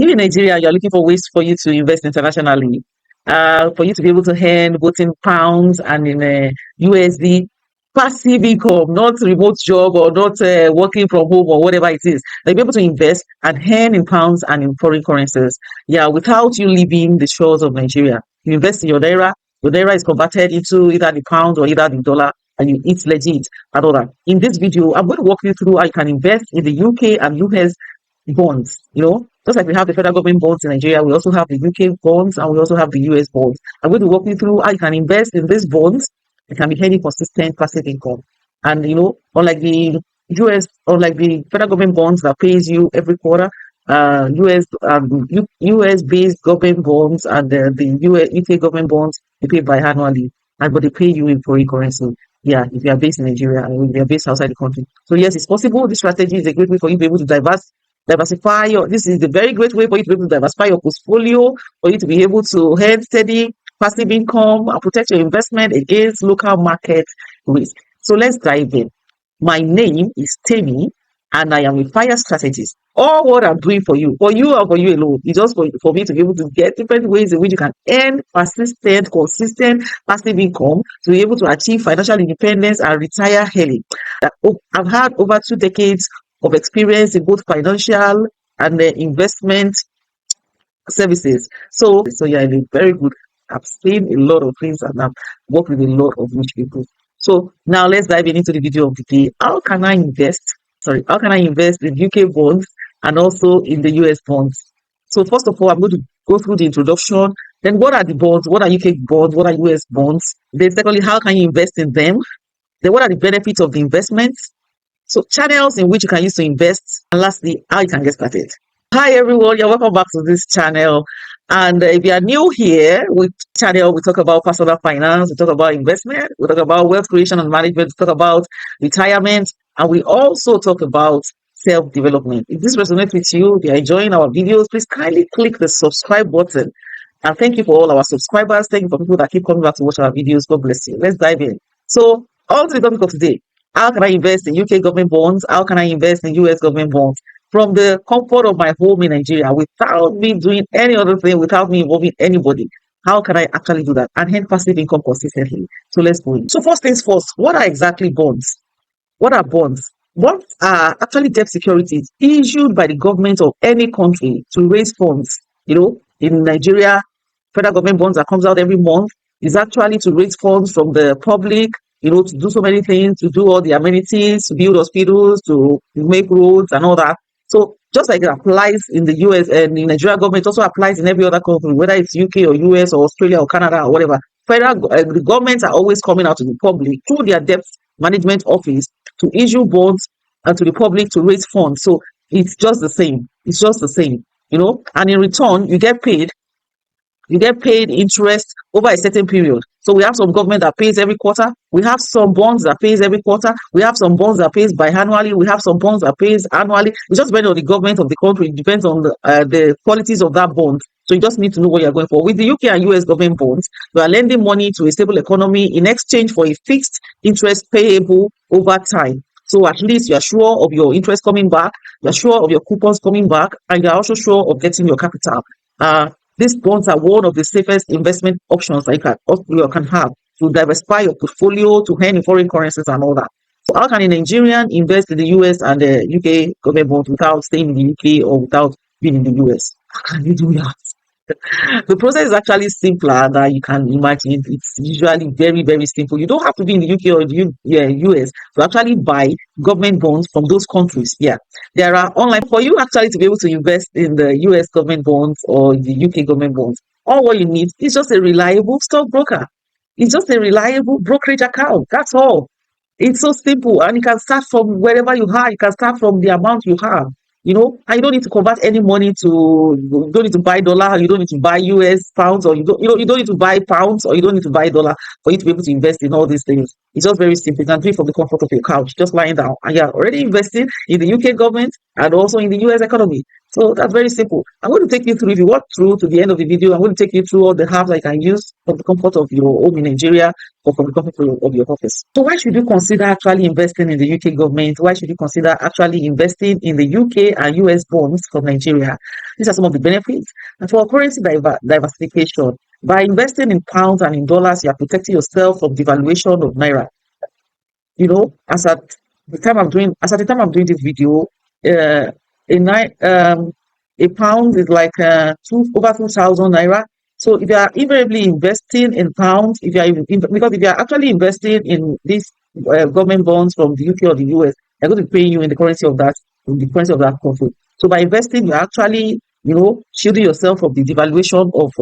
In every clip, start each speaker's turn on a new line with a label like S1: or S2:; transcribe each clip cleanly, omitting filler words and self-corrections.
S1: If in Nigeria, you're looking for ways for you to invest internationally, for you to be able to earn both in pounds and in USD, passive income, not remote job or not working from home or whatever it is. Like be able to invest and earn in pounds and in foreign currencies. Yeah, without you leaving the shores of Nigeria. You invest in your naira is converted into either the pound or either the dollar, and you eat legit and all that. In this video, I'm going to walk you through how you can invest in the UK and US bonds. Just like we have the federal government bonds in Nigeria, we also have the UK bonds and we also have the US bonds. I'm going to walk you through how you can invest in these bonds. It can be earning consistent passive income. And unlike the unlike the federal government bonds that pays you every quarter, US based government bonds and the UK government bonds, they pay biannually, but they pay you in foreign currency. Yeah, if you are based in Nigeria and if you are based outside the country. So yes, it's possible. This strategy is a great way for you to be able to diversify this is a very great way for you to be able to diversify your portfolio, for you to be able to earn steady passive income and protect your investment against local market risk. So let's dive in. My name is Temi and I am a fire strategist. All what I'm doing for you or for you alone, is just for me to be able to get different ways in which you can earn persistent, consistent passive income to be able to achieve financial independence and retire early. I've had over 2 decades of experience in both financial and investment services. So yeah, I'm very good. I've seen a lot of things and I've worked with a lot of rich people. So now let's dive into the video of the day. How can I invest in UK bonds and also in the US bonds? So first of all, I'm going to go through the introduction. Then what are the bonds? What are UK bonds? What are US bonds? Then secondly, how can you invest in them? Then what are the benefits of the investments? So channels in which you can use to invest, and lastly, how you can get started. Hi everyone, you're welcome back to this channel. And if you are new here, with channel, we talk about personal finance, we talk about investment, we talk about wealth creation and management, we talk about retirement, and we also talk about self-development. If this resonates with you, if you're enjoying our videos, please kindly click the subscribe button. And thank you for all our subscribers. Thank you for people that keep coming back to watch our videos. God bless you. Let's dive in. So on to the topic of today. How can I invest in UK government bonds? How can I invest in US government bonds? From the comfort of my home in Nigeria, without me doing any other thing, without me involving anybody. How can I actually do that and earn passive income consistently? So let's go in. So first things first, what are exactly bonds? What are bonds? Bonds are actually debt securities issued by the government of any country to raise funds. In Nigeria, federal government bonds that comes out every month is actually to raise funds from the public, to do so many things, to do all the amenities, to build hospitals, to make roads and all that. So just like it applies in the US and in Nigeria government, it also applies in every other country, whether it's UK or US or Australia or Canada or whatever. The governments are always coming out to the public through their debt management office to issue bonds and to the public to raise funds. So it's just the same. And in return, you get paid interest over a certain period. So we have some government that pays every quarter. We have some bonds that pays every quarter. We have some bonds that pays biannually. We have some bonds that pays annually. It just depends on the government of the country. It depends on the qualities of that bond. So you just need to know what you're going for. With the UK and US government bonds, you are lending money to a stable economy in exchange for a fixed interest payable over time. So at least you're sure of your interest coming back, you're sure of your coupons coming back, and you're also sure of getting your capital. These bonds are one of the safest investment options that you can have to diversify your portfolio, to earn in foreign currencies and all that. So how can a Nigerian invest in the US and the UK government bonds without staying in the UK or without being in the US? How can you do that? The process is actually simpler than you can imagine. It's usually very, very simple. You don't have to be in the UK or the US to actually buy government bonds from those countries. Yeah, there are online for you actually to be able to invest in the US government bonds or the UK government bonds. All what you need is just a reliable stockbroker. It's just a reliable brokerage account. That's all. It's so simple, and you can start from wherever you are. You can start from the amount you have. And you don't need to convert any money you don't need to buy dollar, you don't need to buy US pounds, or you don't need to buy pounds, or you don't need to buy dollar for you to be able to invest in all these things. It's just very simple. You can do it from the comfort of your couch, just lying down, and you're already investing in the UK government and also in the US economy. So that's very simple. I'm going to take you through, if you walk through to the end of the video, I'm going to take you through all the apps I can use from the comfort of your home in Nigeria or from the comfort of your office. So why should you consider actually investing in the UK government? Why should you consider actually investing in the UK and US bonds from Nigeria? These are some of the benefits. And for currency diversification, by investing in pounds and in dollars, you are protecting yourself from devaluation of naira. As at the time I'm doing this video, uh, a pound is like over 2,000 naira. So if you are invariably investing in pounds, because if you are actually investing in these government bonds from the UK or the US, they're going to be paying you in the currency of that country. So by investing, you're actually, shielding yourself from the devaluation of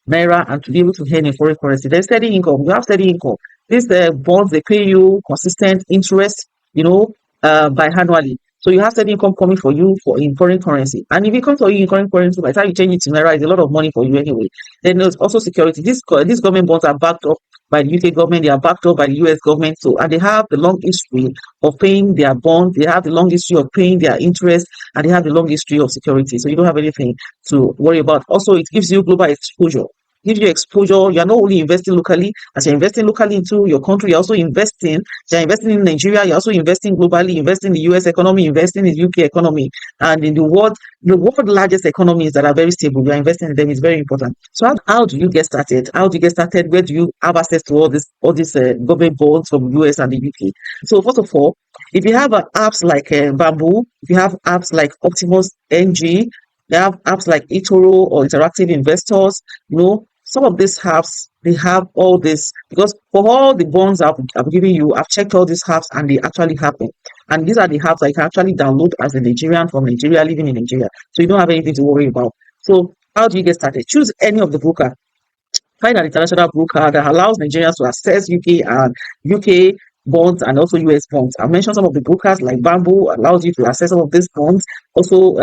S1: naira and to be able to earn in foreign currency. There's steady income. You have steady income. These bonds, they pay you consistent interest, biannually. So you have steady income coming for you in foreign currency. And if it comes for you in foreign currency, by the time you change it to naira, it's a lot of money for you anyway. Then there's also security. These government bonds are backed up by the UK government, they are backed up by the US government. So, and they have the long history of paying their bonds, they have the long history of paying their interest, and they have the long history of security. So you don't have anything to worry about. Also, it gives you global exposure. Gives you exposure. You're not only investing locally, as you're investing locally into your country, you're investing in Nigeria, you're also investing globally, investing in the US economy, investing in the UK economy, and in the world largest economies that are very stable. You're investing in them is very important. So how do you get started? How do you get started? Where do you have access to all these government bonds from US and the UK? So first of all, if you have apps like Bamboo, if you have apps like Optimus NG, they have apps like eToro or Interactive Investors, some of these apps, they have all this, because for all the bonds I've given you, I've checked all these apps and they actually happen. And these are the apps I can actually download as a Nigerian from Nigeria, living in Nigeria. So you don't have anything to worry about. So how do you get started? Choose any of the broker. Find an international broker that allows Nigerians to access UK bonds and also US bonds. I mentioned some of the brokers like Bamboo allows you to access some of these bonds. Also,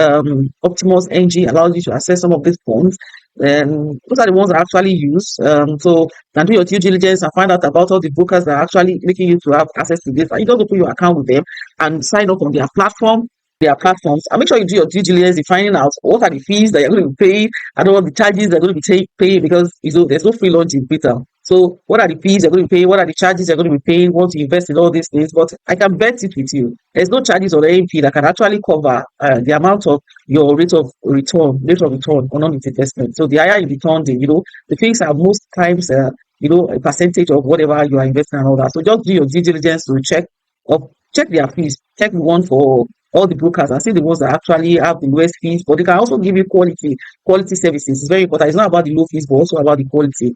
S1: Optimus NG allows you to access some of these bonds. And those are the ones I actually use. So you can do your due diligence and find out about all the brokers that are actually making you to have access to this. And you just open your account with them and sign up on their platforms, and make sure you do your due diligence in finding out what are the fees that you're going to be paying and what the charges they're going to be paying, because there's no free lunch in Twitter. So what are the fees you're going to be paying? What are the charges you're going to be paying once you invest in all these things? But I can bet it with you, there's no charges or any fee that can actually cover the amount of your rate of return on its investment. So the higher you return, the fees are most times a percentage of whatever you are investing and all that. So just do your due diligence to check their fees, check the one for all the brokers and see the ones that actually have the lowest fees, but they can also give you quality services. It's very important. It's not about the low fees, but also about the quality.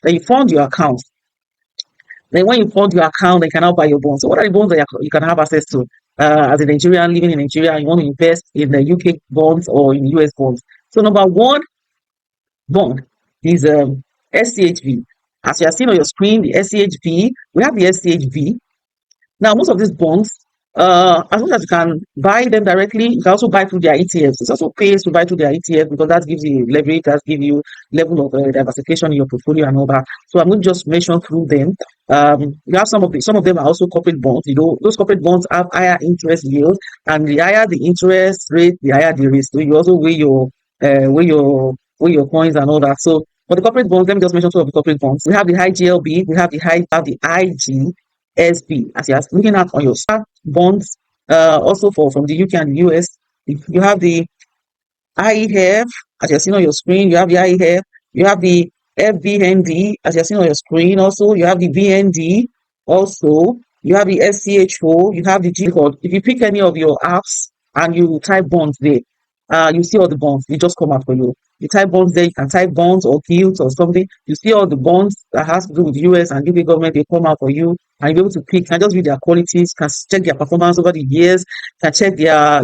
S1: Then you fund your account. Then when you fund your account, you can now buy your bonds. So what are the bonds that you can have access to as a Nigerian living in Nigeria and you want to invest in the UK bonds or in US bonds? So number one bond is SCHV. As you are seeing on your screen, the SCHV, we have the SCHV. Now, most of these bonds, as long as you can buy them directly, you can also buy through their ETFs. It also pays to buy through their ETF because that gives you leverage, that gives you level of diversification in your portfolio and all that. So I'm going to just mention through them. You have some of them are also corporate bonds. Those corporate bonds have higher interest yield, and the higher the interest rate, the higher the risk. So you also weigh your coins and all that. So for the corporate bonds, let me just mention two of the corporate bonds. We have the IGLB, we have the IG. SB, as you're looking at on your bonds, also from the UK and the US. You have the IEF, as you're seeing on your screen. You have the IEF. You have the FBND, as you're seeing on your screen. Also, you have the BND. Also, you have the SCHO. You have the G code. If you pick any of your apps and you type bonds there, you see all the bonds. They just come out for you. You type bonds there, you can type bonds or gilts or something. You see all the bonds that has to do with US and UK government, they come out for you, and you'll be able to pick. You can just read their qualities, can check their performance over the years, can check their,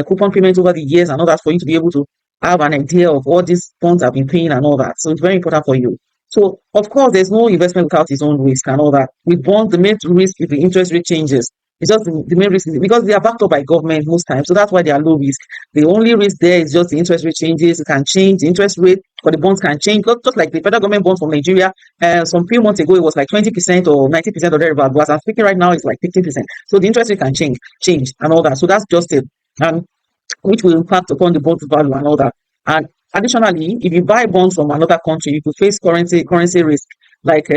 S1: coupon payments over the years and all that for you to be able to have an idea of what these bonds have been paying and all that. So it's very important for you. So, of course, there's no investment without its own risk and all that. With bonds, the main risk is the interest rate changes. It's just the main risk is because they are backed up by government most times. So that's why they are low risk. The only risk there is just the interest rate changes. It can change. The interest rate for the bonds can change. Just like the federal government bonds from Nigeria, some few months ago, it was like 20% or 90% or thereabout. But as I'm speaking right now, it's like 15%. So the interest rate can change and all that. So that's just it. which will impact upon the bond value and all that. And additionally, if you buy bonds from another country, you could face currency risk, like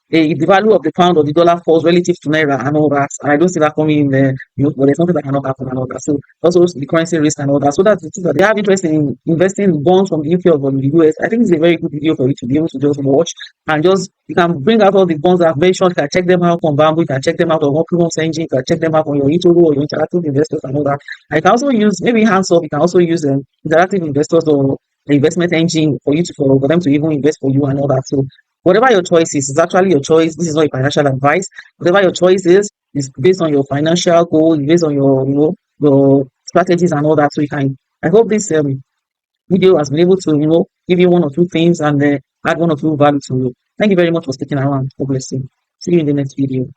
S1: the value of the pound or the dollar falls relative to naira and all that. And I don't see that coming in there, but there's something that cannot happen and all that. So also the currency risk and all that. So that's the thing that they have interest in investing in bonds from the UK or from the US. I think it's a very good video for you to be able to just watch and just you can bring out all the bonds I've mentioned. You can check them out on Bamboo, you can check them out on Optimum Engine, you can check them out on your eToro or your interactive investors and all that. I can also use maybe hands off. You can also use interactive investors or the investment engine for them to even invest for you and all that. So whatever your choice is actually your choice. This is not a financial advice. Whatever your choice is based on your financial goal, based on your your strategies and all that. So you can. I hope this video has been able to give you one or two things and add one or two value to you. Thank you very much for sticking around. God bless you. See you in the next video.